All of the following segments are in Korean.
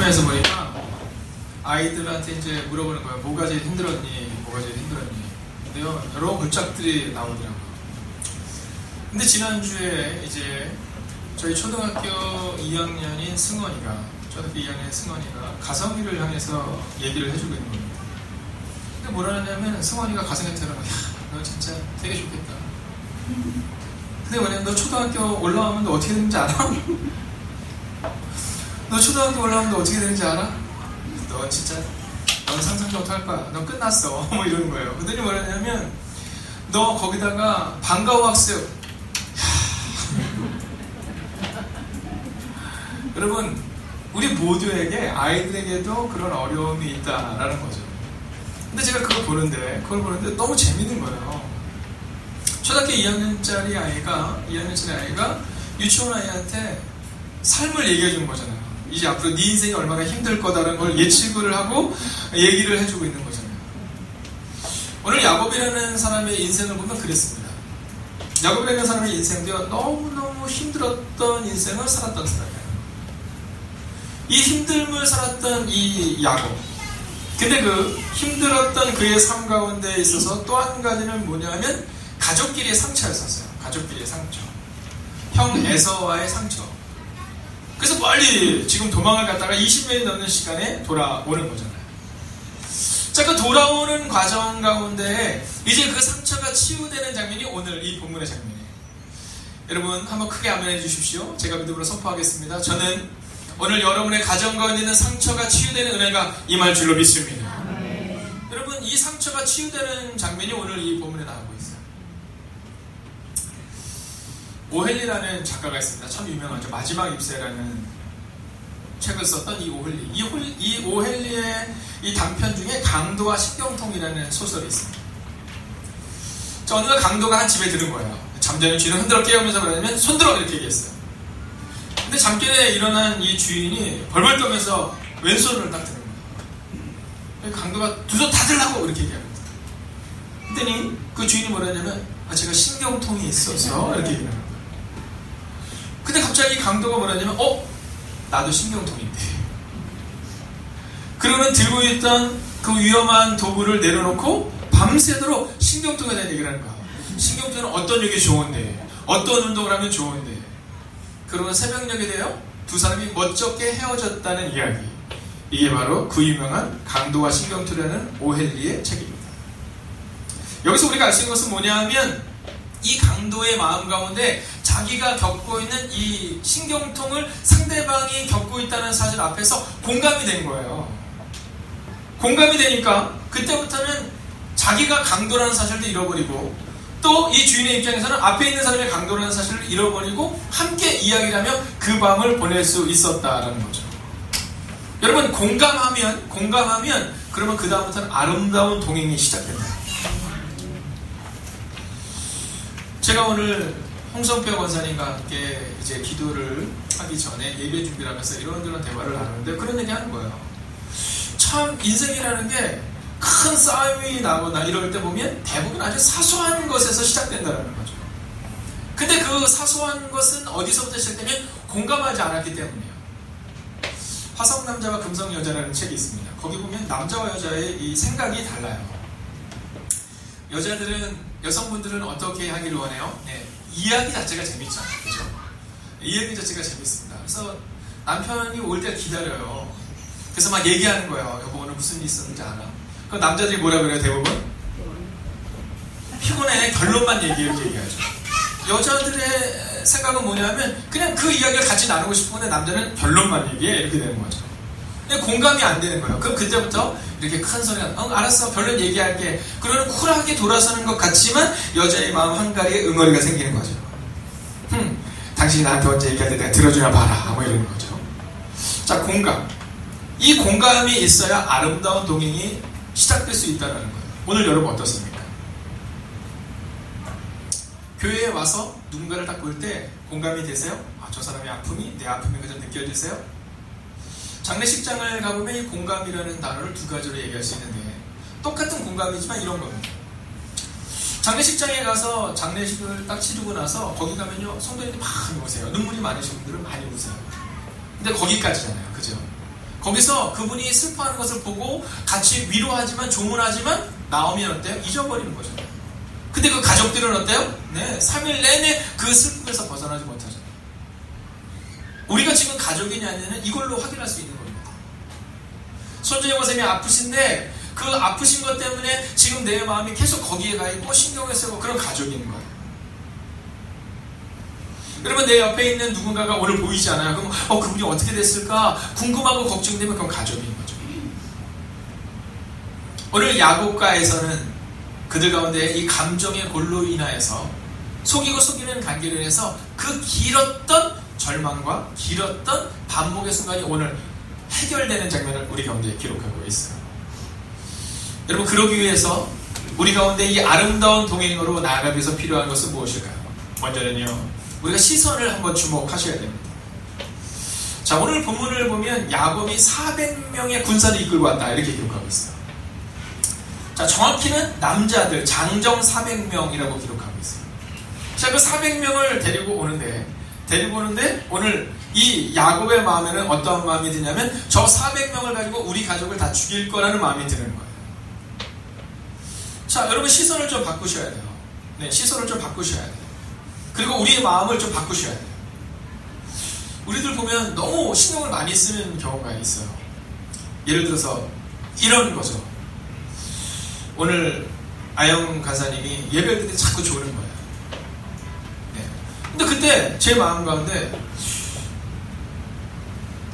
화면에서 보니까 아이들한테 이제 물어보는 거예요. 뭐가 제일 힘들었니? 뭐가 제일 힘들었니? 근데요, 여러 글짝들이 나오더라고요. 근데 지난주에 이제 저희 초등학교 2학년인 승원이가, 가성이를 향해서 얘기를 해주고 있는 겁니다. 근데 뭐라 하냐면 승원이가 가성에 들어가, 야, 너 진짜 되게 좋겠다. 근데 뭐냐면 너 초등학교 올라오면 너 어떻게 되는지 알아? 너 초등학교 올라오면 너 어떻게 되는지 알아? 너 진짜, 넌 상상도 못할 거야. 너 끝났어. 뭐 이러는 거예요. 그들이 뭐라냐면 너 거기다가 방과후 학습. 여러분, 우리 모두에게, 아이들에게도 그런 어려움이 있다라는 거죠. 근데 제가 그걸 보는데 너무 재밌는 거예요. 초등학교 2학년짜리 아이가 유치원 아이한테 삶을 얘기해 주는 거잖아요. 이제 앞으로 네 인생이 얼마나 힘들 거다라는 걸 예측을 하고 얘기를 해주고 있는 거잖아요. 오늘 야곱이라는 사람의 인생을 보면 그랬습니다. 야곱이라는 사람의 인생도 너무너무 힘들었던 인생을 살았던 사람이에요. 이 힘듦을 살았던 이 야곱. 근데 그 힘들었던 그의 삶 가운데 있어서 또 한 가지는 뭐냐면 가족끼리의 상처였었어요. 가족끼리의 상처. 형 에서와의 상처. 그래서 빨리 지금 도망을 갔다가 20년이 넘는 시간에 돌아오는 거잖아요. 자, 그 돌아오는 과정 가운데 이제 그 상처가 치유되는 장면이 오늘 이 본문의 장면이에요. 여러분 한번 크게 아멘해 주십시오. 제가 믿음으로 선포하겠습니다. 저는 오늘 여러분의 가정 가운데 있는 상처가 치유되는 은혜가 임할 줄로 믿습니다. 여러분, 이 상처가 치유되는 장면이 오늘 이 본문에 나오고 있어요. 오헬리라는 작가가 있습니다. 참 유명하죠. 마지막 입새라는 책을 썼던 이 오헬리. 이 오헬리의 이 단편 중에 강도와 식경통이라는 소설이 있습니다. 자, 어느 날 강도가 한 집에 들은 거예요. 잠자는 주인을 흔들어 깨우면서 그러냐면 손들어 이렇게 얘기했어요. 근데 잠결에 일어난 이 주인이 벌벌 떠면서 왼손을 딱 드는 거예요. 강도가 두 손 다 들라고 이렇게 얘기합니다. 그랬더니 그 주인이 뭐라냐면 제가 신경통이 있어서 이렇게 얘기하는 거예요. 근데 갑자기 강도가 뭐라냐면 나도 신경통인데. 그러면 들고 있던 그 위험한 도구를 내려놓고 밤새도록 신경통에 대한 얘기를 하는 거예요. 신경통은 어떤 얘기 좋은데, 어떤 운동을 하면 좋은데. 그러면 새벽녘이 되어 두 사람이 멋쩍게 헤어졌다는 이야기. 이게 바로 그 유명한 강도와 신경통이라는 오헬리의 책입니다. 여기서 우리가 알 수 있는 것은 뭐냐면 이 강도의 마음 가운데 자기가 겪고 있는 이 신경통을 상대방이 겪고 있다는 사실 앞에서 공감이 된 거예요. 공감이 되니까 그때부터는 자기가 강도라는 사실도 잃어버리고 또 이 주인의 입장에서는 앞에 있는 사람의 강도라는 사실을 잃어버리고 함께 이야기를 하며 그 밤을 보낼 수 있었다라는 거죠. 여러분, 공감하면 그러면 그 다음부터는 아름다운 동행이 시작된다. 제가 오늘 홍성표 권사님과 함께 이제 기도를 하기 전에 예배 준비를 하면서 이런저런 대화를 나누는데 그런 얘기 하는 거예요. 참 인생이라는 게 큰 싸움이 나거나 이럴 때 보면 대부분 아주 사소한 것에서 시작된다는 거죠. 근데 그 사소한 것은 어디서부터 시작되면 공감하지 않았기 때문이에요. 화성남자와 금성여자라는 책이 있습니다. 거기 보면 남자와 여자의 이 생각이 달라요. 여성분들은 어떻게 하기를 원해요? 네, 이야기 자체가 재밌잖아요. 그죠? 이야기 자체가 재밌습니다. 그래서 남편이 올 때 기다려요. 그래서 막 얘기하는 거예요. 여보, 오늘 무슨 일 있었는지 알아? 그럼 남자들이 뭐라 그래요, 대부분? 피곤해. 결론만 얘기하죠. 여자들의 생각은 뭐냐면 그냥 그 이야기를 같이 나누고 싶은데 남자는 결론만 얘기해. 이렇게 되는 거죠. 공감이 안 되는 거예요. 그럼 그때부터 이렇게 큰 소리가 알았어, 결론 얘기할게. 그러면 쿨하게 돌아서는 것 같지만 여자의 마음 한가리에 응어리가 생기는 거죠. 당신이 나한테 언제 얘기할 때 내가 들어주나 봐라. 뭐 이러는 거죠. 자, 공감. 이 공감이 있어야 아름다운 동행이 시작될 수 있다는 거예요. 오늘 여러분 어떻습니까? 교회에 와서 누군가를 딱 볼 때 공감이 되세요? 저 사람의 아픔이 내 아픔이 그저 느껴지세요? 장례식장을 가보면 이 공감이라는 단어를 두 가지로 얘기할 수 있는데 똑같은 공감이지만 이런 겁니다. 장례식장에 가서 장례식을 딱 치르고 나서 거기 가면요, 성도님들이 많이 우세요. 눈물이 많으신 분들은 많이 우세요. 근데 거기까지잖아요. 그죠? 거기서 그분이 슬퍼하는 것을 보고 같이 위로하지만 조문하지만 나오면 어때요? 잊어버리는 거죠. 근데 그 가족들은 어때요? 네, 3일 내내 그 슬픔에서 벗어나지 못하죠. 우리가 지금 가족이냐 아니냐는 이걸로 확인할 수 있는 겁니다. 손준영 선생님이 아프신데 그 아프신 것 때문에 지금 내 마음이 계속 거기에 가 있고 신경을 쓰고 그런 가족인 거예요. 여러분 내 옆에 있는 누군가가 오늘 보이지 않아요. 그럼 그분이 어떻게 됐을까 궁금하고 걱정되면 그건 가족인 거죠. 오늘 야곱가에서는 그들 가운데 이 감정의 골로 인하여서 속이고 속이는 관계를 해서 그 길었던 절망과 길었던 반복의 순간이 오늘 해결되는 장면을 우리 가운데 기록하고 있어요. 여러분 그러기 위해서 우리 가운데 이 아름다운 동행으로 나아가기 위해서 필요한 것은 무엇일까요? 먼저는요 우리가 시선을 한번 주목하셔야 됩니다. 자 오늘 본문을 보면 야곱이 400명의 군사를 이끌고 왔다 이렇게 기록하고 있어요. 자 정확히는 남자들 장정 400명이라고 기록하고 있어요. 자 그 400명을 데리고 오는데 오늘 이 야곱의 마음에는 어떠한 마음이 드냐면 저 400명을 가지고 우리 가족을 다 죽일 거라는 마음이 드는 거예요. 자 여러분 시선을 좀 바꾸셔야 돼요. 네, 시선을 좀 바꾸셔야 돼요. 그리고 우리의 마음을 좀 바꾸셔야 돼요. 우리들 보면 너무 신경을 많이 쓰는 경우가 있어요. 예를 들어서 이런 거죠. 오늘 아영 간사님이 예배할 때 자꾸 조는 거예요. 네. 근데 그때 제 마음 가운데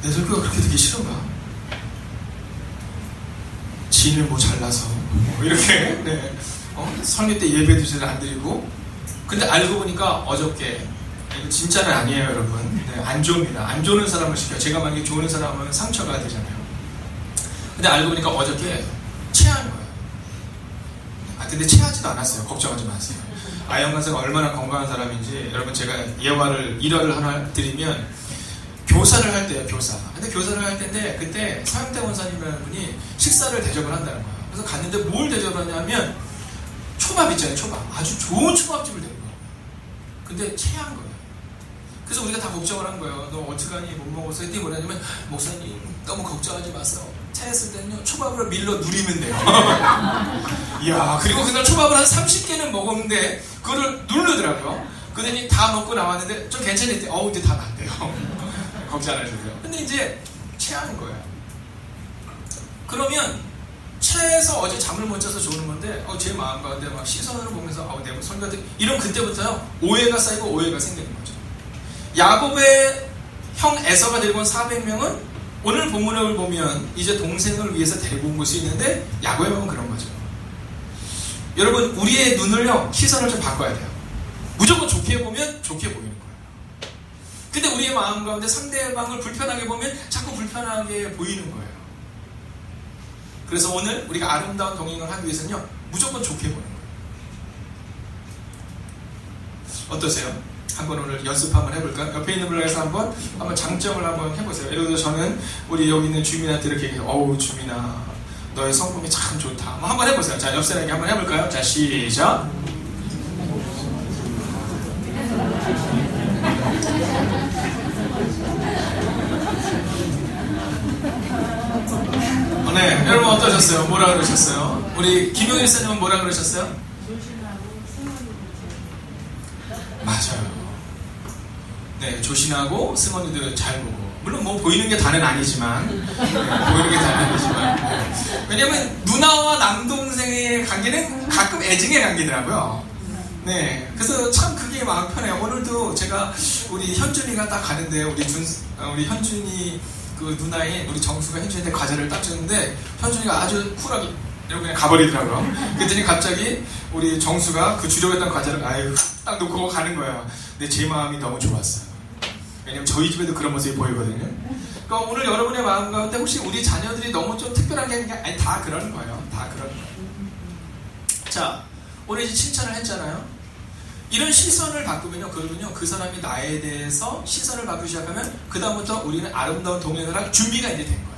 내 설교가 그렇게 되기 싫은가? 지인을 뭐 잘나서 이렇게 네. 설교 때 예배도 잘 안 드리고 근데 알고 보니까 어저께 이거 진짜는 아니에요 여러분. 네, 안 좋습니다. 안 좋은 사람을 시켜요. 제가 만약에 좋은 사람은 상처가 되잖아요. 근데 알고 보니까 어저께 체한 거예요. 근데 체하지도 않았어요. 걱정하지 마세요. 아영 간사가 얼마나 건강한 사람인지 여러분 제가 일화를 하나 드리면 교사를 할 때요 교사. 근데 교사를 할 때인데 그때 사형대 원사님이라는 분이 식사를 대접을 한다는 거예요. 그래서 갔는데 뭘 대접을 하냐면 초밥 있잖아요 초밥. 아주 좋은 초밥집을 데리고 가요. 근데 체한 거예요. 그래서 우리가 다 걱정을 한 거예요. 너 어떡하니 못 먹어서 했더니 뭐라냐면 목사님 너무 걱정하지 마세요. 체했을 때는요 초밥을 밀러 누리면 돼요. 이야 그리고 그날 초밥을 한 30개는 먹었는데 그거를 누르더라고요. 그랬더니 다 먹고 나왔는데 좀 괜찮았대. 이제 다 낫대요. 걱정 안 하셔도요. 근데 이제 체하는 거예요. 그러면 체해서 어제 잠을 못 자서 조는 건데 제 마음 가운데 막 시선으로 보면서 내 설교가 이런 그때부터요 오해가 쌓이고 오해가 생기는 거죠. 야곱의 형 에서가 데리고 온 400명은 오늘 본문을 보면 이제 동생을 위해서 데리고 온 것이 있는데 야곱의 마음은 그런 거죠. 여러분 우리의 눈을요 시선을 좀 바꿔야 돼요. 무조건 좋게 보면 좋게 보이는 거예요. 근데 우리의 마음 가운데 상대방을 불편하게 보면 자꾸 불편하게 보이는 거예요. 그래서 오늘 우리가 아름다운 동행을 하기 위해서는요 무조건 좋게 보는 거예요. 어떠세요? 한번 오늘 연습 한번 해볼까요? 옆에 있는 분에서 한번 장점을 한번 해보세요. 예를 들어 저는 우리 여기 있는 주민한테 이렇게 얘기해요. 주민아 너의 성품이 참 좋다. 한번 해보세요. 자 옆 사람에게 한번 해볼까요? 자 시작. 네, 여러분 어떠셨어요? 뭐라 그러셨어요? 우리 김용일 선생님은 뭐라 그러셨어요? 맞아요. 네, 조신하고 승원이도 잘 보고 물론 뭐 보이는 게 다는 아니지만 보이는 게 다는 아니지만 왜냐면 누나와 남동생의 관계는 가끔 애증의 관계더라고요. 네, 그래서 참 그게 마음 편해요. 오늘도 제가 우리 현준이가 딱 가는데 우리 현준이 그 누나의 우리 정수가 현준이한테 과자를 딱 줬는데 현준이가 아주 쿨하게 이러고 그냥 가버리더라고요. 그랬더니 갑자기 우리 정수가 그 주려고 했던 과자를 딱 놓고 가는 거예요. 근데 제 마음이 너무 좋았어요. 왜냐면 저희 집에도 그런 모습이 보이거든요. 그러니까 오늘 여러분의 마음 가운데 혹시 우리 자녀들이 너무 좀 특별하게 하는 게 아니 다 그러는 거예요. 다 그러는 거예요. 자, 오늘 이제 칭찬을 했잖아요. 이런 시선을 바꾸면요, 그러면요, 그 사람이 나에 대해서 시선을 바꾸기 시작하면 그다음부터 우리는 아름다운 동행을 할 준비가 이제 된 거예요.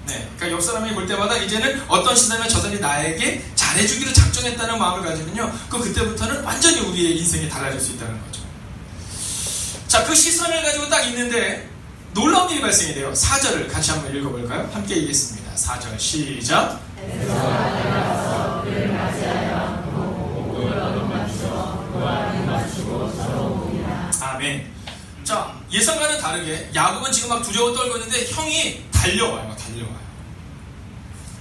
네, 그러니까 옆 사람이 볼 때마다 이제는 어떤 시선이면 저 사람이 나에게 잘해주기를 작정했다는 마음을 가지면요, 그때부터는 완전히 우리의 인생이 달라질 수 있다는 거죠. 자, 그 시선을 가지고 딱 있는데 놀라운 일이 발생이 돼요. 4절을 같이 한번 읽어볼까요? 함께 읽겠습니다. 4절 시작. 아멘. 자, 예상과는 다르게 야곱은 지금 막 두려워 떨고 있는데 형이 달려와요.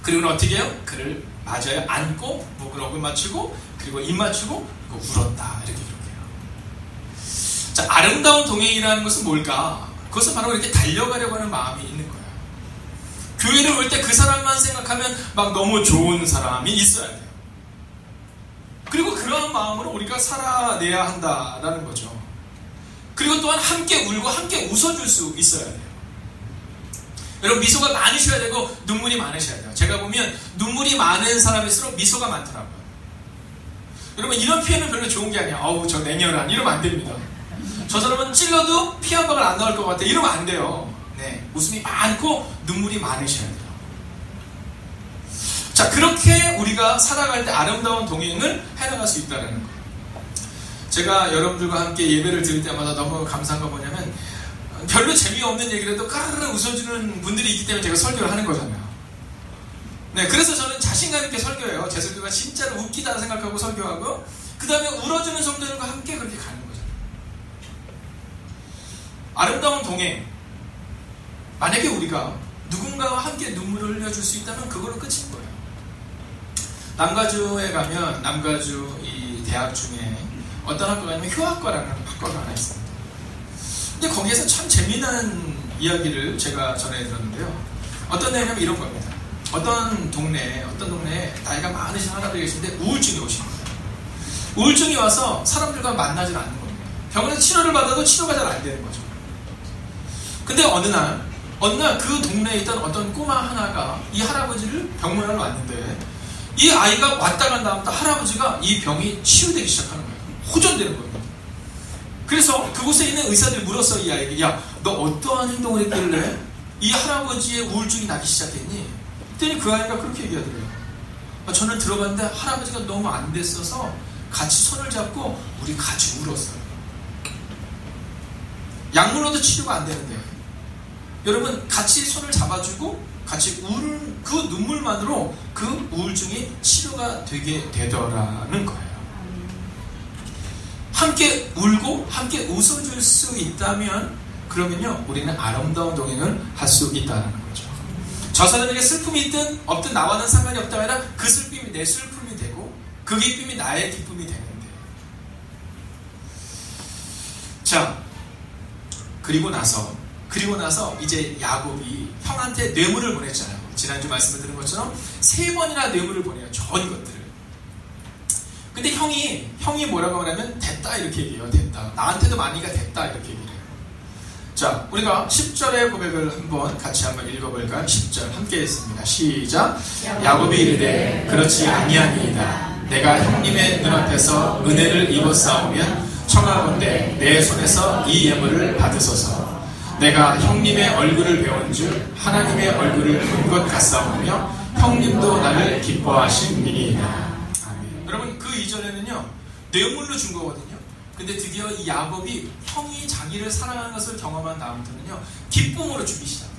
그리고는 어떻게 해요? 그를 맞아요. 안고 목을 어글 맞추고 그리고 입 맞추고 그리고 울었다. 이렇게 기록해요. 자, 아름다운 동행이라는 것은 뭘까? 그것은 바로 이렇게 달려가려고 하는 마음이 있는 거예요. 교회를 올 때 그 사람만 생각하면 막 너무 좋은 사람이 있어야 돼요. 그리고 그러한 마음으로 우리가 살아내야 한다라는 거죠. 그리고 또한 함께 울고 함께 웃어줄 수 있어야 돼요. 여러분, 미소가 많으셔야 되고 눈물이 많으셔야 돼요. 제가 보면 눈물이 많은 사람일수록 미소가 많더라고요. 여러분, 이런 표현은 별로 좋은 게 아니야. 어우, 저 냉혈한. 이러면 안 됩니다. 저 사람은 찔러도 피 한 방울 안 나올 것 같아. 이러면 안 돼요. 네, 웃음이 많고 눈물이 많으셔야 돼요. 자, 그렇게 우리가 살아갈 때 아름다운 동행을 해나갈 수 있다는 거예요. 제가 여러분들과 함께 예배를 드릴 때마다 너무 감사한 건 뭐냐면 별로 재미없는 얘기라도 까르르 웃어주는 분들이 있기 때문에 제가 설교를 하는 거잖아요. 네, 그래서 저는 자신감 있게 설교해요. 제 설교가 진짜로 웃기다 생각하고 설교하고 그 다음에 울어주는 성도들과 함께 그렇게 가는 거죠. 아름다운 동행, 만약에 우리가 누군가와 함께 눈물을 흘려줄 수 있다면 그걸로 끝인 거예요. 남가주에 가면 남가주 이 대학 중에 어떤 학과가 아니면 효학과라는 학과가 하나 있습니다. 근데 거기에서 참 재미난 이야기를 제가 전해 들었는데요. 어떤 내용이냐면 이런 겁니다. 어떤 동네에 나이가 많으신 할아버지 계신데 우울증이 오신 거예요. 우울증이 와서 사람들과 만나질 않는 겁니다. 병원에서 치료를 받아도 치료가 잘 안 되는 거죠. 근데 어느 날 그 동네에 있던 어떤 꼬마 하나가 이 할아버지를 병문안으로 왔는데 이 아이가 왔다 간 다음부터 할아버지가 이 병이 치유되기 시작하는 거예요. 호전되는 겁니다. 그래서 그곳에 있는 의사들이 물었어, 이 아이에게. 야, 너 어떠한 행동을 했길래 이 할아버지의 우울증이 나기 시작했니? 그랬더니 그 아이가 그렇게 얘기하더래요. 저는 들어갔는데 할아버지가 너무 안 됐어서 같이 손을 잡고 우리 같이 울었어요. 약물로도 치료가 안 되는데 여러분, 같이 손을 잡아주고 같이 우는 그 눈물만으로 그 우울증이 치료가 되게 되더라는 거예요. 함께 울고 함께 웃어줄 수 있다면 그러면요, 우리는 아름다운 동행을 할 수 있다는 거죠. 저 사람에게 슬픔이 있든 없든 나와는 상관이 없다고 아니라 그 슬픔이 내 슬픔이 되고 그 기쁨이 나의 기쁨이 되는데, 자, 그리고 나서 이제 야곱이 형한테 뇌물을 보냈잖아요. 지난주 말씀을 드린 것처럼 3번이나 뇌물을 보내요. 좋은 것들을. 근데 형이 뭐라고 하냐면 됐다 이렇게 얘기해요. 됐다. 나한테도 많이가 됐다 이렇게 얘기해요. 자, 우리가 10절의 고백을 같이 한번 읽어볼까요? 10절 함께 했습니다. 시작. 야곱이 이르되 그렇지 아니하니이다. 내가 형님의 눈앞에서 은혜를 입었사오면 청하건대 내 손에서 이 예물을 받으소서. 내가 형님의 얼굴을 배운 줄 하나님의 얼굴을 본 것 같사오며 형님도 나를 기뻐하시니이다. 아멘. 여러분, 그 이전에는요 뇌물로 준 거거든요. 근데 드디어 이 야곱이 형이 자기를 사랑하는 것을 경험한 다음부터는요 기쁨으로 주기 시작해요.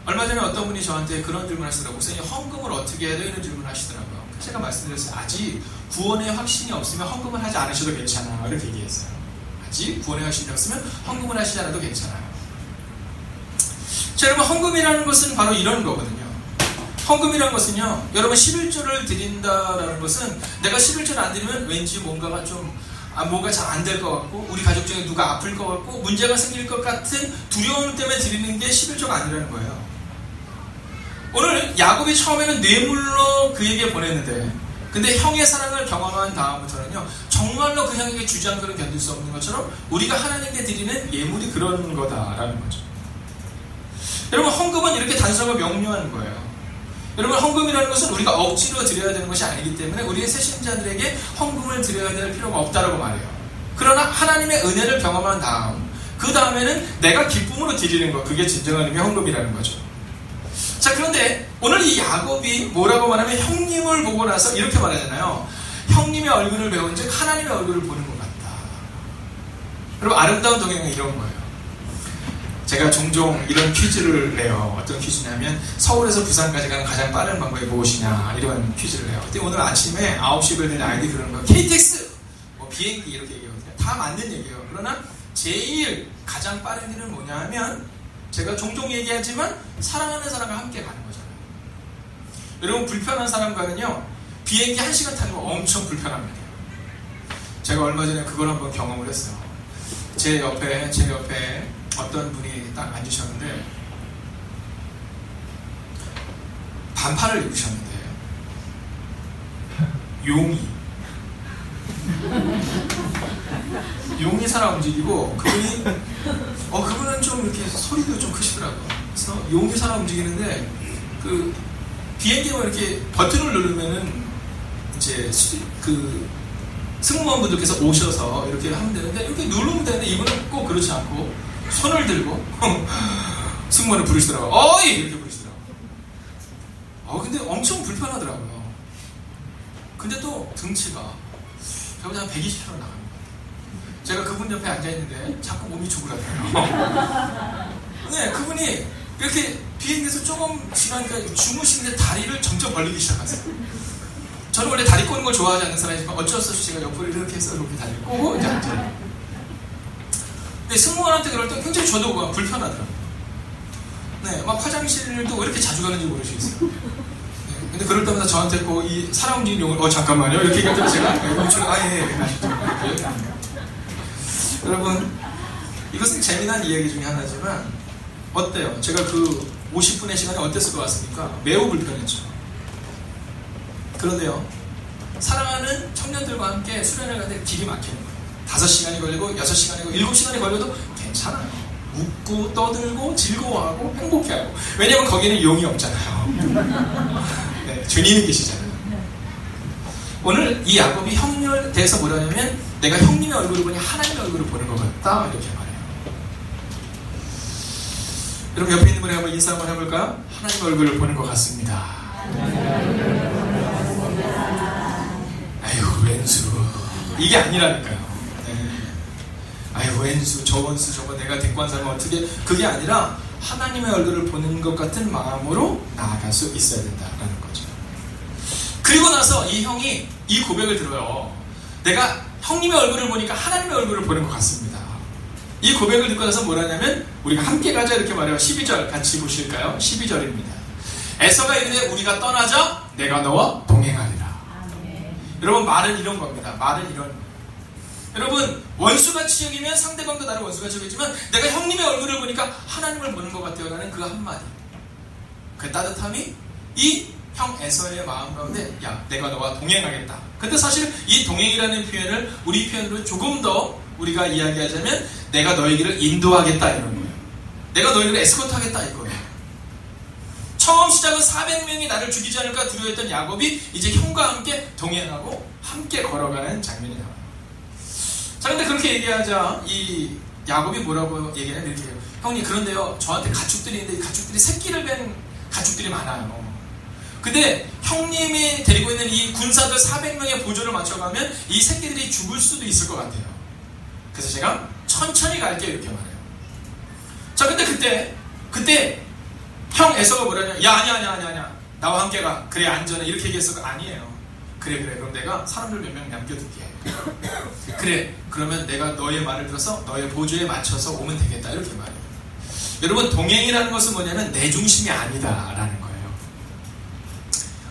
얼마 전에 어떤 분이 저한테 그런 질문 하시더라고요. 목사님, 헌금을 어떻게 해야 돼요? 이런 질문 하시더라고요. 제가 말씀드렸어요. 아직 구원의 확신이 없으면 헌금을 하지 않으셔도 괜찮아요. 이렇게 얘기했어요. 아직 구원의 확신이 없으면 헌금을 하시지 않아도 괜찮아요. 자, 여러분, 헌금이라는 것은 바로 이런 거거든요. 헌금이라는 것은요, 여러분 11조를 드린다라는 것은 내가 11조를 안 드리면 왠지 뭔가가 뭔가 잘 안 될 것 같고 우리 가족 중에 누가 아플 것 같고 문제가 생길 것 같은 두려움 때문에 드리는 게 11조가 아니라는 거예요. 오늘 야곱이 처음에는 뇌물로 그에게 보냈는데 근데 형의 사랑을 경험한 다음부터는요 정말로 그 형에게 주지 않고는 견딜 수 없는 것처럼 우리가 하나님께 드리는 예물이 그런 거다라는 거죠. 여러분, 헌금은 이렇게 단순하고 명료한 거예요. 여러분, 헌금이라는 것은 우리가 억지로 드려야 되는 것이 아니기 때문에 우리의 새신자들에게 헌금을 드려야 될 필요가 없다라고 말해요. 그러나 하나님의 은혜를 경험한 다음 그 다음에는 내가 기쁨으로 드리는 것, 그게 진정한 의미의 헌금이라는 거죠. 자, 그런데 오늘 이 야곱이 뭐라고 말하면 형님을 보고 나서 이렇게 말하잖아요. 형님의 얼굴을 배운 즉 하나님의 얼굴을 보는 것 같다. 여러분, 아름다운 동행은 이런 거예요. 제가 종종 이런 퀴즈를 내요. 어떤 퀴즈냐면 서울에서 부산까지 가는 가장 빠른 방법이 무엇이냐 이런 퀴즈를 내요. 근데 오늘 아침에 9시에 걸린 아이들이 그러는 거예요. KTX! 뭐 비행기 이렇게 얘기하거든요. 다 맞는 얘기예요. 그러나 제일 가장 빠른 길은 뭐냐 하면 제가 종종 얘기하지만 사랑하는 사람과 함께 가는 거잖아요. 여러분 불편한 사람과는요 비행기 1시간 타는 거 엄청 불편합니다. 제가 얼마 전에 그걸 한번 경험을 했어요. 제 옆에 어떤 분이 딱 앉으셨는데 반팔을 입으셨는데 용이 살아 움직이고 그분은 좀 이렇게 소리도 좀 크시더라고요. 그래서 용이 살아 움직이는데 그 비행기가 이렇게 버튼을 누르면은 이제 승무원분들께서 오셔서 이렇게 하면 되는데 이렇게 누르면 되는데 이분은 꼭 그렇지 않고 손을 들고 승무원을 부르시더라고요. 어이! 이렇게 부르시더라고요. 근데 엄청 불편하더라고요. 근데 또 등치가 저보다 한 120kg 나갑니다. 제가 그분 옆에 앉아있는데 자꾸 몸이 죽으라고요. 네, 그분이 이렇게 비행기에서 조금 지나니까 주무시는데 다리를 점점 벌리기 시작하세요. 저는 원래 다리 꼬는 걸 좋아하지 않는 사람이지만 어쩔 수 없이 제가 옆으로 이렇게 해서 이렇게 다리를 꼬고 이제 앉아요. 근데 승무원한테 그럴 때 굉장히 저도 불편하더라고요. 네, 막 화장실도 왜 이렇게 자주 가는지 모르시겠어요. 네, 근데 그럴 때마다 저한테 꼭 이 살아 움직이는 용을 잠깐만요 이렇게 얘기하면 제가 예. 여러분 이것은 재미난 이야기 중에 하나지만 어때요? 제가 그 50분의 시간이 어땠을 것 같습니까? 매우 불편했죠. 그런데요, 사랑하는 청년들과 함께 수련회 가는데 길이 막히는 거예요. 5시간이 걸리고 6시간이 걸리고 7시간이 걸려도 괜찮아요. 웃고 떠들고 즐거워하고 행복해하고. 왜냐면 거기는 용이 없잖아요. 네, 주님이 계시잖아요. 오늘 이 야곱이 형님에 대해서 뭐라냐면 내가 형님의 얼굴을 보니 하나님의 얼굴을 보는 것 같다 이렇게 말해요. 여러분 옆에 있는 분이 한번 인사 한번 해볼까요? 하나님의 얼굴을 보는 것 같습니다. 아이고 왼수 이게 아니라니까요. 네. 아이고 왼수 저 원수 저거 내가 대권 살면 어떻게 그게 아니라 하나님의 얼굴을 보는 것 같은 마음으로 나아갈 수 있어야 된다라는 거죠. 그리고 나서 이 형이 이 고백을 들어요. 내가 형님의 얼굴을 보니까 하나님의 얼굴을 보는 것 같습니다. 이 고백을 듣고 나서 뭐라냐면 우리가 함께 가자 이렇게 말해요. 12절 같이 보실까요? 12절입니다. 에서가 이르되 우리가 떠나자 내가 너와 동행하리라. 여러분 말은 이런 겁니다. 말은 이런 거예요. 여러분 원수같이 여기면 상대방도 나를 원수같이 여기지만 내가 형님의 얼굴을 보니까 하나님을 보는 것 같아요 라는 그 한마디, 그 따뜻함이 이 형 에서의 마음 가운데 야 내가 너와 동행하겠다. 근데 사실 이 동행이라는 표현을 우리 표현으로 조금 더 우리가 이야기하자면 내가 너의 길을 인도하겠다 이런 거예요. 내가 너의 길을 에스코트하겠다 이거예요. 처음 시작은 400명이 나를 죽이지 않을까 두려워했던 야곱이 이제 형과 함께 동행하고 함께 걸어가는 장면이 나와요. 자, 근데 그렇게 얘기하자 이 야곱이 뭐라고 얘기하냐면 이렇게 해요. 형님 그런데요 저한테 가축들이 있는데 이 가축들이 새끼를 뺀 가축들이 많아요. 근데 형님이 데리고 있는 이 군사들 400명의 보조를 맞춰가면 이 새끼들이 죽을 수도 있을 것 같아요. 그래서 제가 천천히 갈게요 이렇게 말해요. 자, 근데 그때 형 에서가 뭐라냐? 야 아니야 나와 함께 가. 그래 안전해 이렇게 얘기했어. 아니에요. 그래 그럼 내가 사람들 몇 명 남겨둘게. 그래 그러면 내가 너의 말을 들어서 너의 보조에 맞춰서 오면 되겠다 이렇게 말해요. 여러분 동행이라는 것은 뭐냐면 내 중심이 아니다라는 거예요.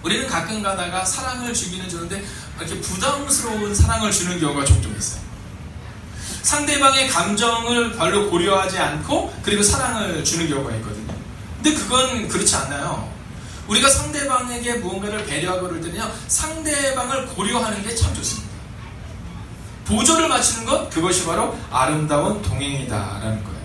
우리는 가끔 가다가 사랑을 주기는 주는데 이렇게 부담스러운 사랑을 주는 경우가 종종 있어요. 상대방의 감정을 별로 고려하지 않고 그리고 사랑을 주는 경우가 있거든요. 근데 그건 그렇지 않나요? 우리가 상대방에게 무언가를 배려하고 그럴 때는요 상대방을 고려하는 게 참 좋습니다. 보조를 맞추는 것, 그것이 바로 아름다운 동행이다라는 거예요.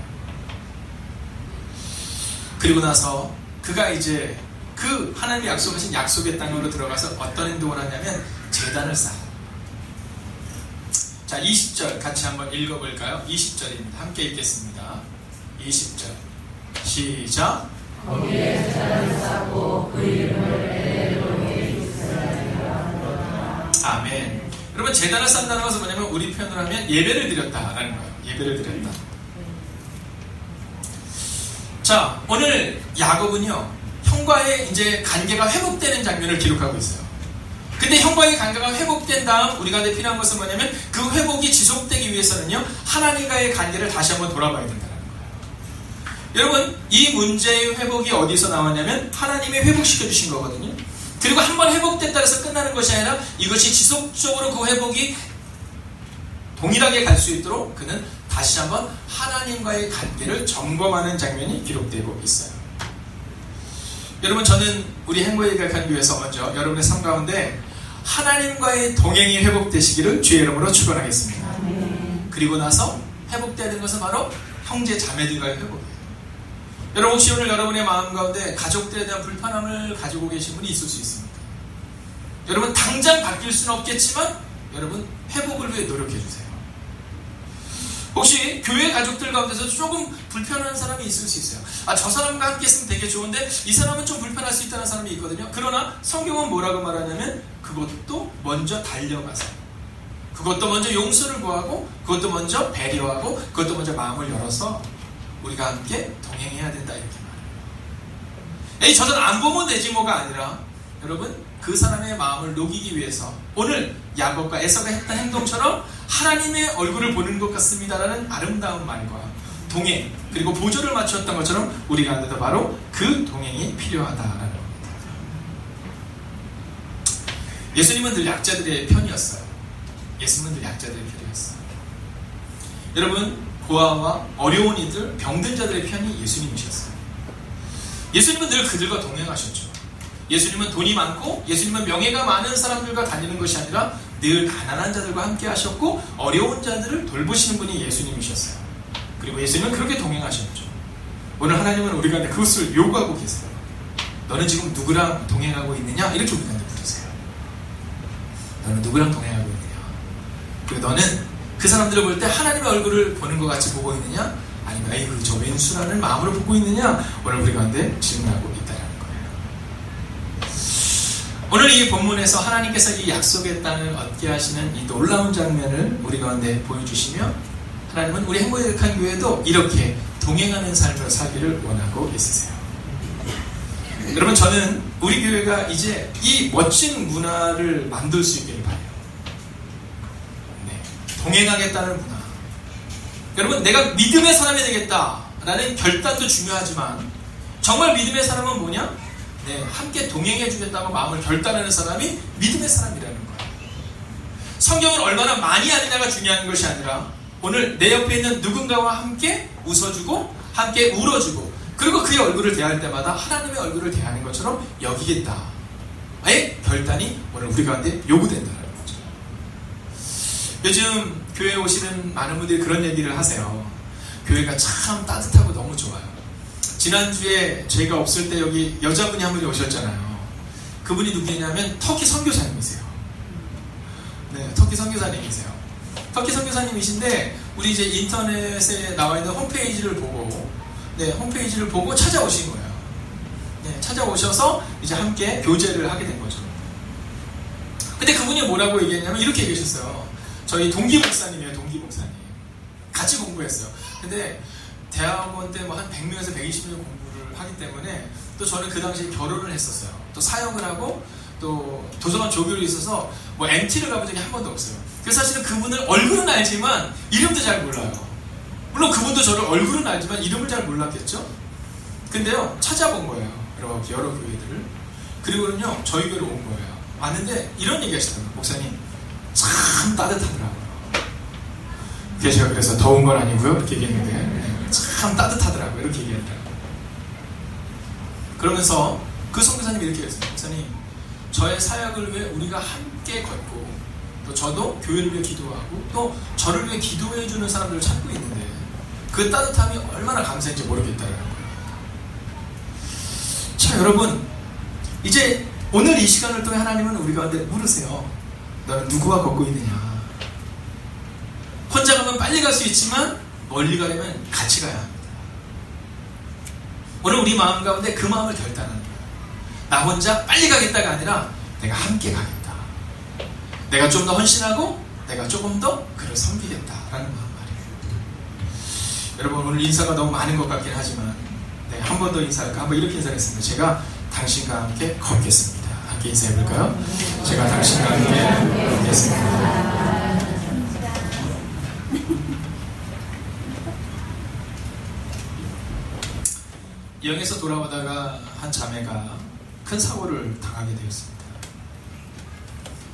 그리고 나서 그가 이제 그 하나님이 약속하신 약속의 땅으로 들어가서 어떤 행동을 하냐면 제단을 쌓아요. 자, 20절 같이 한번 읽어볼까요? 20절입니다. 함께 읽겠습니다. 20절 시작. 거기에 제단을 쌓고 그 이름을 에벨로에 이스라엘이라. 아멘. 여러분 제단을 쌓는다는 것은 뭐냐면 우리 표현을 하면 예배를 드렸다라는 거예요. 예배를 드렸다. 자, 오늘 야곱은요, 형과의 이제 관계가 회복되는 장면을 기록하고 있어요. 근데 형과의 관계가 회복된 다음 우리가 필요한 것은 뭐냐면 그 회복이 지속되기 위해서는요, 하나님과의 관계를 다시 한번 돌아봐야 된다는 거예요. 여러분, 이 문제의 회복이 어디서 나왔냐면 하나님이 회복시켜 주신 거거든요. 그리고 한번 회복됐다 해서 끝나는 것이 아니라 이것이 지속적으로 그 회복이 동일하게 갈 수 있도록 그는 다시 한번 하나님과의 관계를 점검하는 장면이 기록되고 있어요. 여러분, 저는 우리 행복의 가득한 교회에서 먼저 여러분의 삶 가운데 하나님과의 동행이 회복되시기를 주의 이름으로 축원하겠습니다. 그리고 나서 회복되는 것은 바로 형제 자매들과의 회복이에요. 여러분, 혹시 오늘 여러분의 마음 가운데 가족들에 대한 불편함을 가지고 계신 분이 있을 수 있습니다. 여러분, 당장 바뀔 수는 없겠지만 여러분, 회복을 위해 노력해 주세요. 혹시 교회 가족들 가운데서 조금 불편한 사람이 있을 수 있어요. 아, 저 사람과 함께 있으면 되게 좋은데 이 사람은 좀 불편할 수 있다는 사람이 있거든요. 그러나 성경은 뭐라고 말하냐면 그것도 먼저 달려가서, 그것도 먼저 용서를 구하고, 그것도 먼저 배려하고, 그것도 먼저 마음을 열어서 우리가 함께 동행해야 된다, 이렇게 말해요. 에이, 저 사람 안 보면 되지 뭐가 아니라 여러분, 그 사람의 마음을 녹이기 위해서 오늘 야곱과 에서가 했던 행동처럼 하나님의 얼굴을 보는 것 같습니다라는 아름다운 말과 동행, 그리고 보조를 맞추었던 것처럼 우리 가운데도 바로 그 동행이 필요하다라는 겁니다. 예수님은 늘 약자들의 편이었어요. 예수님은 늘 약자들의 편이었어요. 여러분, 고아와 어려운 이들, 병든 자들의 편이 예수님이셨어요. 예수님은 늘 그들과 동행하셨죠. 예수님은 돈이 많고 예수님은 명예가 많은 사람들과 다니는 것이 아니라 늘 가난한 자들과 함께 하셨고 어려운 자들을 돌보시는 분이 예수님이셨어요. 그리고 예수님은 그렇게 동행하셨죠. 오늘 하나님은 우리가 그것을 요구하고 계세요. 너는 지금 누구랑 동행하고 있느냐? 이렇게 우리한테 물으세요. 너는 누구랑 동행하고 있느냐? 그리고 너는 그 사람들을 볼 때 하나님의 얼굴을 보는 것 같이 보고 있느냐? 아니면 아이고 저 왼수라는 마음으로 보고 있느냐? 오늘 우리 가운데 질문하고 있다는 거예요. 오늘 이 본문에서 하나님께서 이 약속의 땅을 얻게 하시는 이 놀라운 장면을 우리 가운데 보여주시며 하나님은 우리 행복의 가득한 교회도 이렇게 동행하는 삶을 살기를 원하고 있으세요. 여러분, 저는 우리 교회가 이제 이 멋진 문화를 만들 수 있기를 바라요. 네, 동행하겠다는 문화. 여러분, 내가 믿음의 사람이 되겠다라는 결단도 중요하지만 정말 믿음의 사람은 뭐냐? 네, 함께 동행해 주겠다고 마음을 결단하는 사람이 믿음의 사람이라는 거예요. 성경은 얼마나 많이 아느냐가 중요한 것이 아니라 오늘 내 옆에 있는 누군가와 함께 웃어주고 함께 울어주고 그리고 그의 얼굴을 대할 때마다 하나님의 얼굴을 대하는 것처럼 여기겠다의 결단이 오늘 우리 가운데 요구된다는 거죠. 요즘 교회에 오시는 많은 분들이 그런 얘기를 하세요. 교회가 참 따뜻하고 너무 좋아요. 지난주에 저희가 없을 때 여기 여자분이 한 분이 오셨잖아요. 그분이 누구냐면 터키 선교사님이세요. 네, 터키 선교사님이세요. 터키 선교사님이신데 우리 이제 인터넷에 나와 있는 홈페이지를 보고 홈페이지를 보고 찾아오신 거예요. 네, 찾아오셔서 이제 함께 교제를 하게 된 거죠. 근데 그분이 뭐라고 얘기했냐면 이렇게 얘기하셨어요. 저희 동기 목사님이에요. 동기 목사님. 같이 공부했어요. 근데 대학원 때 뭐 한 100명에서 120명 공부를 하기 때문에 또 저는 그 당시에 결혼을 했었어요. 또 사역을 하고 또 도서관 조교로 있어서 뭐 MT를 가본 적이 한 번도 없어요. 그래서 사실은 그분을 얼굴은 알지만 이름도 잘 몰라요. 물론 그분도 저를 얼굴은 알지만 이름을 잘 몰랐겠죠. 근데요, 찾아본 거예요. 여러 교회들을. 그리고는요, 저희 교회로 온 거예요. 왔는데 이런 얘기 하시더라고요. 목사님, 참 따뜻하더라고요. 제가 그래서 더운 건 아니고요, 이렇게 얘기했는데 참 따뜻하더라고요. 이렇게 얘기했더라고요. 그러면서 그 선교사님이 이렇게 했어요. 목사님, 저의 사역을 위해 우리가 함께 걷고 또 저도 교회를 위해 기도하고 또 저를 위해 기도해주는 사람들을 찾고 있는데 그 따뜻함이 얼마나 감사한지 모르겠다라는 거예요. 자, 여러분, 이제 오늘 이 시간을 통해 하나님은 우리 가운데 물으세요. 너는 누구와 걷고 있느냐? 혼자 가면 빨리 갈 수 있지만 멀리 가려면 같이 가야 합니다. 오늘 우리 마음 가운데 그 마음을 결단하는 거예요. 나 혼자 빨리 가겠다가 아니라 내가 함께 가겠다. 내가 좀 더 헌신하고 내가 조금 더 그를 섬기겠다라는 마음 말이에요. 여러분, 오늘 인사가 너무 많은 것 같긴 하지만 네, 한 번 더 인사할까? 한번 이렇게 인사했습니다. 제가 당신과 함께 걷겠습니다. 함께 인사해볼까요? 제가 당신과 함께 걷겠습니다. 여행에서 돌아오다가 한 자매가 큰 사고를 당하게 되었습니다.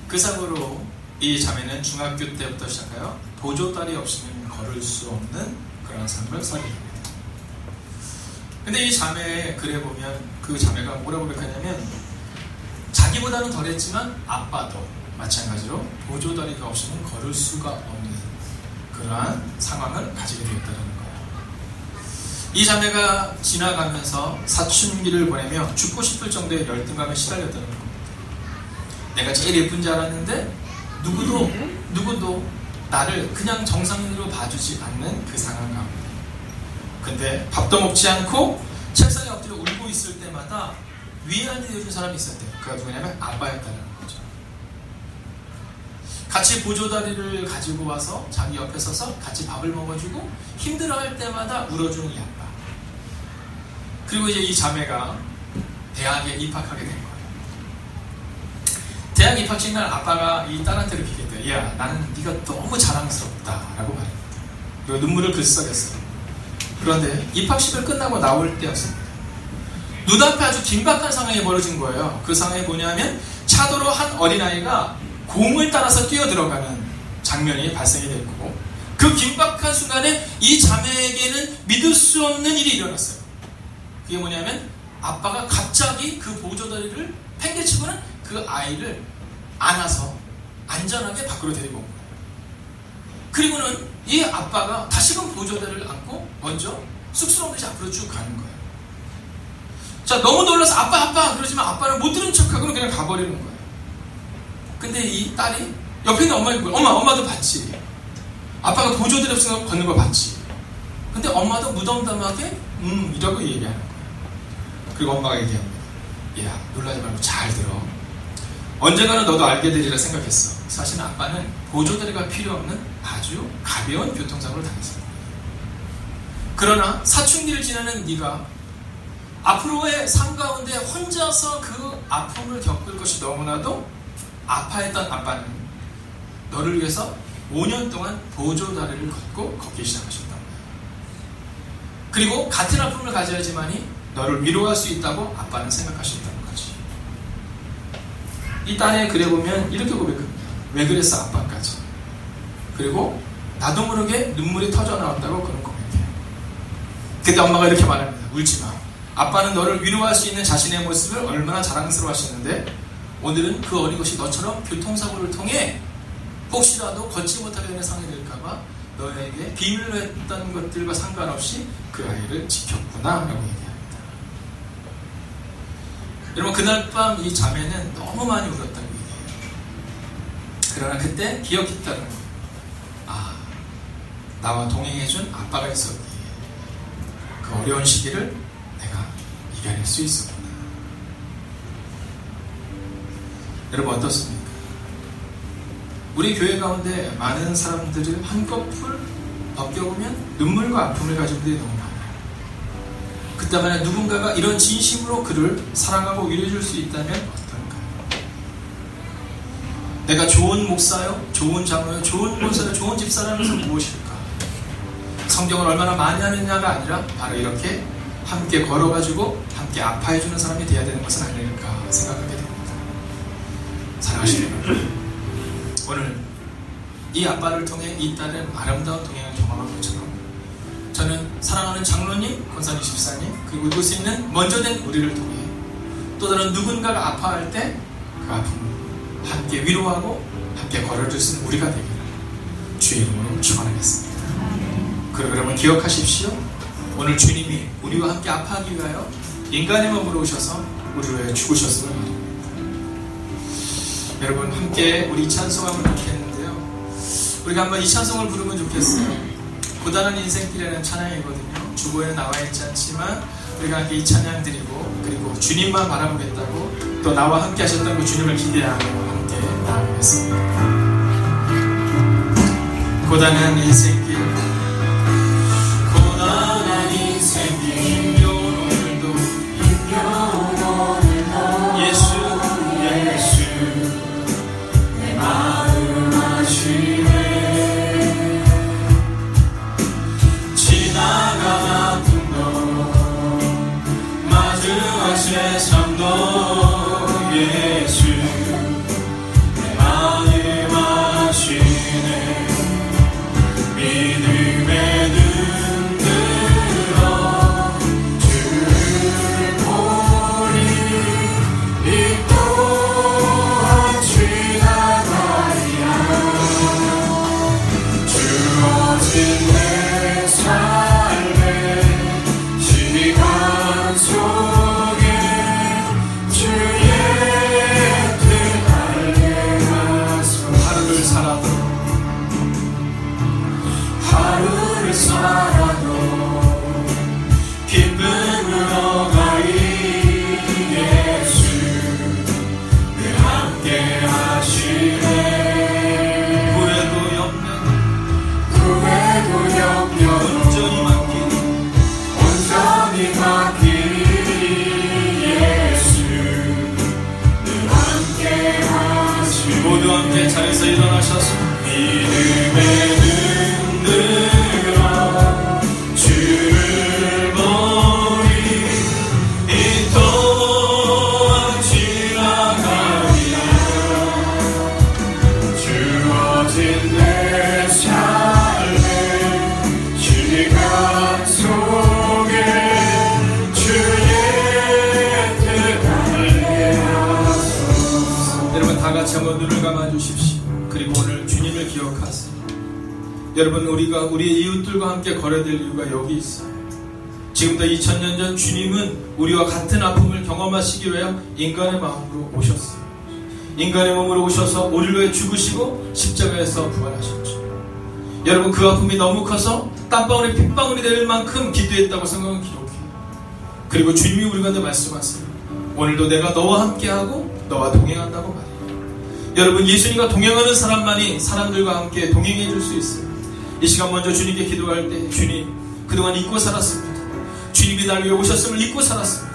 그 사고로 이 자매는 중학교 때부터 시작하여 보조다리 없이는 걸을 수 없는 그런 삶을 살게 됩니다. 근데 이 자매의 글에 보면 그 자매가 뭐라고 고백하냐면 자기보다는 덜했지만 아빠도 마찬가지로 보조다리가 없이는 걸을 수가 없는 그러한 상황을 가지게 되었다는 거예요. 이 자매가 지나가면서 사춘기를 보내며 죽고 싶을 정도의 열등감에 시달렸다는 겁니다. 내가 제일 예쁜 줄 알았는데 누구도 나를 그냥 정상인으로 봐주지 않는 그 상황 가운데, 근데 밥도 먹지 않고 책상에 엎드려 울고 있을 때마다 위안을 해준 사람이 있었대요. 그가 누구냐면 아빠였다는 거죠. 같이 보조다리를 가지고 와서 자기 옆에 서서 같이 밥을 먹어주고 힘들어할 때마다 울어주는 이 아빠. 그리고 이제 이 자매가 대학에 입학하게 된 거예요. 대학 입학식 날 아빠가 이 딸한테 이렇게 얘기했대요. 야, 나는 네가 너무 자랑스럽다 라고 말합니다. 그리고 눈물을 글썽였어요. 그런데 입학식을 끝나고 나올 때였습니다. 눈앞에 아주 긴박한 상황이 벌어진 거예요. 그 상황이 뭐냐면 차도로 한 어린아이가 공을 따라서 뛰어들어가는 장면이 발생이 됐고, 그 긴박한 순간에 이 자매에게는 믿을 수 없는 일이 일어났어요. 그게 뭐냐면 아빠가 갑자기 그 보조다리를 팽개치고는 그 아이를 안아서 안전하게 밖으로 데리고 온 거예요. 그리고는 이 아빠가 다시금 보조다리를 안고 먼저 쑥스러운 듯이 앞으로 쭉 가는 거예요. 자, 너무 놀라서 아빠 그러지만 아빠는 못 들은 척하고는 그냥 가버리는 거예요. 근데 이 딸이 옆에 있는 엄마가 있고요. 엄마도 봤지. 아빠가 보조다리 없으면 걷는 거 봤지. 근데 엄마도 무덤덤하게 이라고 얘기하는 거예요. 그리고 엄마가 얘기합니다. 야, 놀라지 말고 잘 들어. 언젠가는 너도 알게 되리라 생각했어. 사실 아빠는 보조다리가 필요 없는 아주 가벼운 교통사고를 당했습니다. 그러나 사춘기를 지나는 네가 앞으로의 삶 가운데 혼자서 그 아픔을 겪을 것이 너무나도 아파했던 아빠는 너를 위해서 5년 동안 보조다리를 걷기 시작하셨단 말이야. 그리고 같은 아픔을 가져야지만이 너를 위로할 수 있다고 아빠는 생각하셨다는 거지. 이 딸의 글에 보면 이렇게 고백합니다. 왜 그랬어 아빠까지. 그리고 나도 모르게 눈물이 터져 나온다고 그런 고백해요. 그때 엄마가 이렇게 말합니다. 울지마. 아빠는 너를 위로할 수 있는 자신의 모습을 얼마나 자랑스러워 하시는데 오늘은 그 어린 것이 너처럼 교통사고를 통해 혹시라도 걷지 못하게 되는 상황이 될까봐 너에게 비밀로 했던 것들과 상관없이 그 아이를 지켰구나 라고 얘기합니다. 여러분, 그날 밤 이 자매는 너무 많이 울었다고 얘기해요. 그러나 그때 기억했다는 거예요. 아, 나와 동행해준 아빠가 있었기에 그 어려운 시기를 내가 이겨낼 수 있었구나. 여러분, 어떻습니까? 우리 교회 가운데 많은 사람들을 한꺼풀 벗겨보면 눈물과 아픔을 가진 분들이 너무 많아요. 그때만에 누군가가 이런 진심으로 그를 사랑하고 위로해줄 수 있다면 어떨까요? 내가 좋은 목사요, 좋은 장로요, 좋은 권사요, 좋은 집사라면서 무엇일까? 성경을 얼마나 많이 하느냐가 아니라 바로 이렇게 함께 걸어가지고 함께 아파해주는 사람이 되어야 되는 것은 아닐까 생각하게 됩니다. 사랑하시는 여러분, 오늘 이 아빠를 통해 이 딸은 아름다운 동행을 경험한 것처럼 저는 사랑하는 장로님, 권사님, 집사님, 그리고 이곳에 있는 먼저 된 우리를 통해 또 다른 누군가가 아파할 때 그 아픔을 함께 위로하고 함께 걸어줄 수 있는 우리가 되기를 주의 이름으로 축원하겠습니다. 그리고 여러분 기억하십시오. 오늘 주님이 우리와 함께 아파하기 위하여 인간의 몸으로 오셔서 우리를 위해 죽으셨음을 말합니다. 여러분 함께 우리 찬송함을 듣겠는데요. 우리가 한번 이 찬송을 부르면 좋겠어요. 고단한 인생길이라는 찬양이거든요. 주보에 나와 있지 않지만 우리가 함께 이 찬양 드리고 그리고 주님만 바라보겠다고 또 나와 함께 하셨던 그 주님을 기대하며 함께 나아가겠습니다. 고단한 인생길, 고단한 인생길, 내 삶도 예수 내 마음 하시네. 믿음의 눈 들어 주를 보리. 이 또한 지나가리라. 주어진 내 삶의 시간 속에 주의 뜻 알게 하소서. 하루를 살아도 기쁨으로 가리. 예수 늘 함께 하시네. 후회도 염려 온전히 맡기리. 예수 늘 함께 하시네. 모두 함께 자리에서 일어나셔서 믿음의 눈 들어 주를 보리. 이 또한 지나가리라. 주어진 내 삶의 시간 속에 주의 뜻 알게 하소서. 여러분 다 같이 한번 눈을 감아주십시오. 그리고 오늘 주님을 기억하세요. 여러분 우리가 우리 이웃들과 함께 거래될 이유가 여기 있어요. 지금부터 2000년 전 주님은 우리와 같은 아픔을 경험하시기 위해 인간의 마음으로 오셨어요. 인간의 몸으로 오셔서 우리를 위해 죽으시고 십자가에서 부활하셨죠. 여러분 그 아픔이 너무 커서 땀방울이 핏방울이 될 만큼 기도했다고 성경은 기록해요. 그리고 주님이 우리 가운데 말씀하세요. 오늘도 내가 너와 함께하고 너와 동행한다고 말해요. 여러분 예수님과 동행하는 사람만이 사람들과 함께 동행해 줄 수 있어요. 이 시간 먼저 주님께 기도할 때 주님 그동안 잊고 살았습니다. 주님이 날 위해 오셨음을 잊고 살았습니다.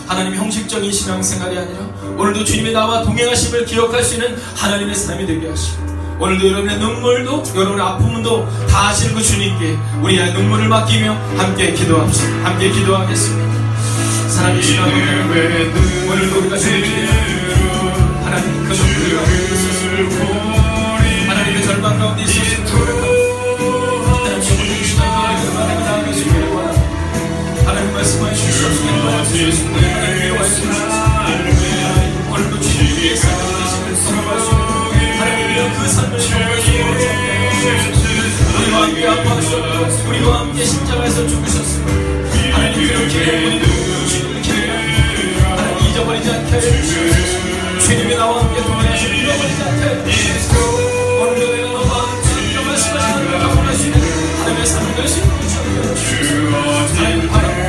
하나님 형식적인 신앙생활이 아니라 오늘도 주님이 나와 동행하심을 기억할 수 있는 하나님의 삶이 되게 하시고 오늘도 여러분의 눈물도 여러분의 아픔도 다 아시는 그 주님께 우리의 눈물을 맡기며 함께 기도합시다. 함께 기도하겠습니다. 사랑의 신앙을 오늘도 우리가 주님께 하나님 그 눈물을 가운데 있었습니다. 하나님의 절망 가운데 있었습니다. 하나님 말씀하여 주시옵소서. 오늘도 주님의 삶을 계시는 하나님의 그 삶을 우리와 함께 아파하셨고 우리와 함께 십자가에서 죽으셨습니다. 하나님 그렇게 우리도 주님을 기대합니다. 하나님 잊어버리지 않게 해주시옵소서. 주님이 나와 함께 동행하시고 잃어버리지 않게 해주시옵소서. 오늘도 내가 너와 함께 말씀하시는 걸 경험할 수 있는 하나님의 삶을 되시는 하나님 바라보고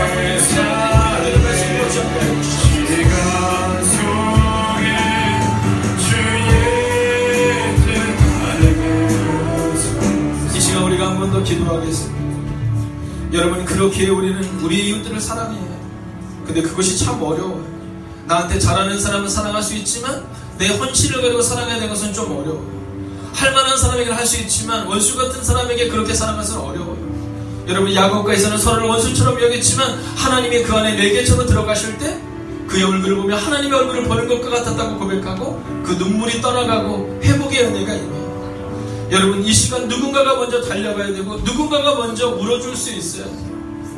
이 시간 우리가 한 번 더 기도하겠습니다. 여러분 그렇게 우리는 우리 이웃들을 사랑해요. 근데 그것이 참 어려워요. 나한테 잘하는 사람은 사랑할 수 있지만 내 헌신을 가지고 사랑해야 되는 것은 좀 어려워요. 할 만한 사람에게는 할 수 있지만 원수 같은 사람에게 그렇게 사랑할 수는 어려워요. 여러분 야곱과에서는 서로를 원수처럼 여겼지만 하나님이 그 안에 내게처럼 들어가실 때 그의 얼굴을 보며 하나님의 얼굴을 보는 것과 같았다고 고백하고 그 눈물이 떠나가고 회복의 은혜가 임해요. 여러분 이 시간 누군가가 먼저 달려가야 되고 누군가가 먼저 울어줄 수 있어야 돼요.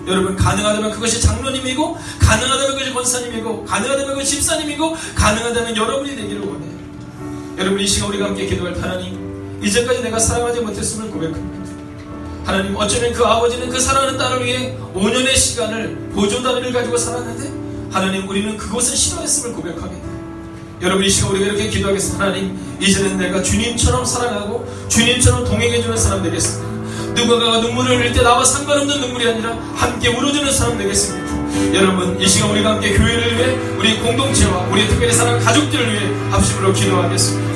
여러분 가능하다면 그것이 장로님이고 가능하다면 그것이 권사님이고 가능하다면 그것이 집사님이고 가능하다면 여러분이 되기를 원해요. 여러분 이 시간 우리가 함께 기도할 하나님 이제까지 내가 사랑하지 못했음을 고백합니다. 하나님 어쩌면 그 아버지는 그 사랑하는 딸을 위해 5년의 시간을 보조다리를 가지고 살았는데 하나님 우리는 그것을 싫어했음을 고백하게 돼요. 여러분 이 시간 우리가 이렇게 기도하겠습니다. 하나님 이제는 내가 주님처럼 사랑하고 주님처럼 동행해주는 사람 되겠습니다. 누군가가 눈물을 흘릴 때 나와 상관없는 눈물이 아니라 함께 울어주는 사람 되겠습니다. 여러분 이 시간 우리가 함께 교회를 위해 우리 공동체와 우리 특별히 사랑하는 가족들을 위해 합심으로 기도하겠습니다.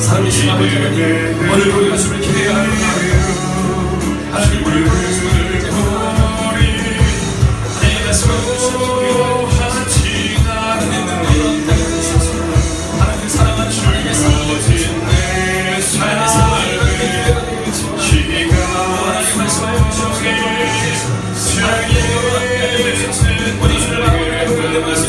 살아계신 아버지 하나님 오늘도 우리가 주를 기대해야 합니다. 하나님 우리를 보내주시는 하나님의 말씀을 주시옵소서. 하나님 능력으로 함께 주시옵소서. 하나님 사랑하는 하나님의 사랑을 주시옵소서. 하나님의 사랑을 기대가 되게 주시옵소서. 하나님 말씀하여 주시옵소서. 하나님 우리 주를 바라보는 내 말씀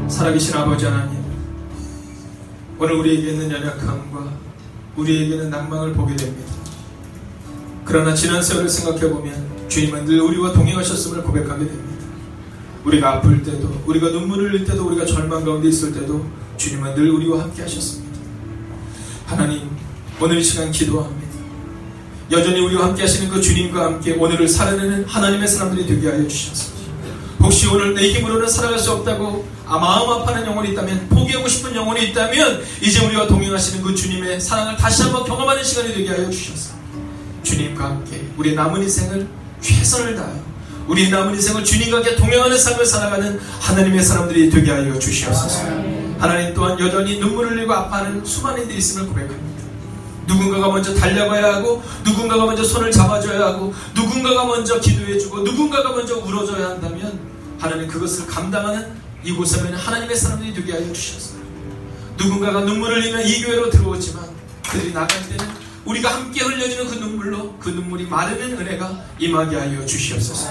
살아계신 아버지 하나님, 오늘 우리에게 있는 연약함과 우리에게는 낭망을 보게 됩니다. 그러나 지난 세월을 생각해보면 주님은 늘 우리와 동행하셨음을 고백하게 됩니다. 우리가 아플 때도, 우리가 눈물을 흘릴 때도, 우리가 절망 가운데 있을 때도 주님은 늘 우리와 함께 하셨습니다. 하나님, 오늘 이 시간 기도합니다. 여전히 우리와 함께 하시는 그 주님과 함께 오늘을 살아내는 하나님의 사람들이 되게 하여 주셔서, 혹시 오늘 내 힘으로는 살아갈 수 없다고 마음 아파하는 영혼이 있다면, 포기하고 싶은 영혼이 있다면, 이제 우리와 동행하시는 그 주님의 사랑을 다시 한번 경험하는 시간이 되게 하여 주셔서 주님과 함께 우리의 남은 인생을 최선을 다하여 우리의 남은 인생을 주님과 함께 동행하는 삶을 살아가는 하나님의 사람들이 되게 하여 주시옵소서. 하나님 또한 여전히 눈물을 흘리고 아파하는 수많은 이들이 있음을 고백합니다. 누군가가 먼저 달려가야 하고, 누군가가 먼저 손을 잡아줘야 하고, 누군가가 먼저 기도해주고, 누군가가 먼저 울어줘야 한다면 하나님 그것을 감당하는 이곳에는 하나님의 사람들이 되게 하여 주셨어요. 누군가가 눈물을 흘리며 이 교회로 들어오지만 그들이 나갈 때는 우리가 함께 흘려주는 그 눈물로 그 눈물이 마르는 은혜가 임하게 하여 주시옵소서.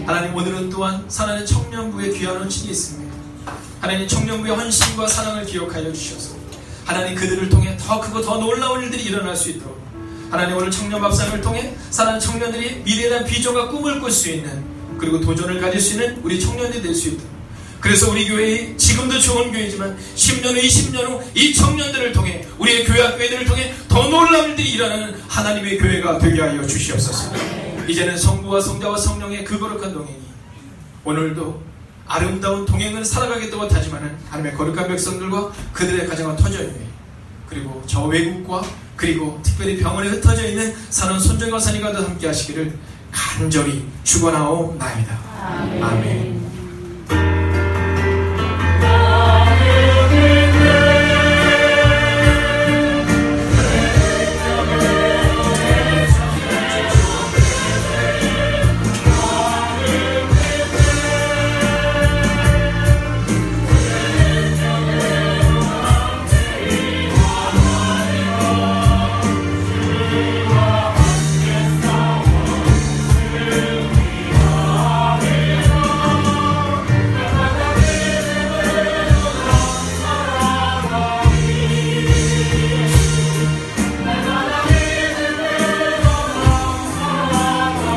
하나님, 오늘은 또한 사랑하는 청년부의 귀한 헌신이 있습니다. 하나님, 청년부의 헌신과 사랑을 기억하여 주셔서 하나님 그들을 통해 더 크고 더 놀라운 일들이 일어날 수 있도록, 하나님 오늘 청년 밥상을 통해 사랑하는 청년들이 미래에 대한 비전과 꿈을 꿀 수 있는, 그리고 도전을 가질 수 있는 우리 청년들이 될 수 있도록, 그래서 우리 교회에 지금도 좋은 교회지만 10년 후 20년 후 이 청년들을 통해, 우리의 교회들을 통해 더 놀라운 일들이 일어나는 하나님의 교회가 되게 하여 주시옵소서. 이제는 성부와 성자와 성령의 그 거룩한 동행이 오늘도 아름다운 동행을 살아가겠다고 하지만은 하나님의 거룩한 백성들과 그들의 가정과 터져 있는, 그리고 저 외국과 그리고 특별히 병원에 흩어져 있는 사는 손정과 산이가도 함께 하시기를 간절히 축원하옵나이다. 아멘.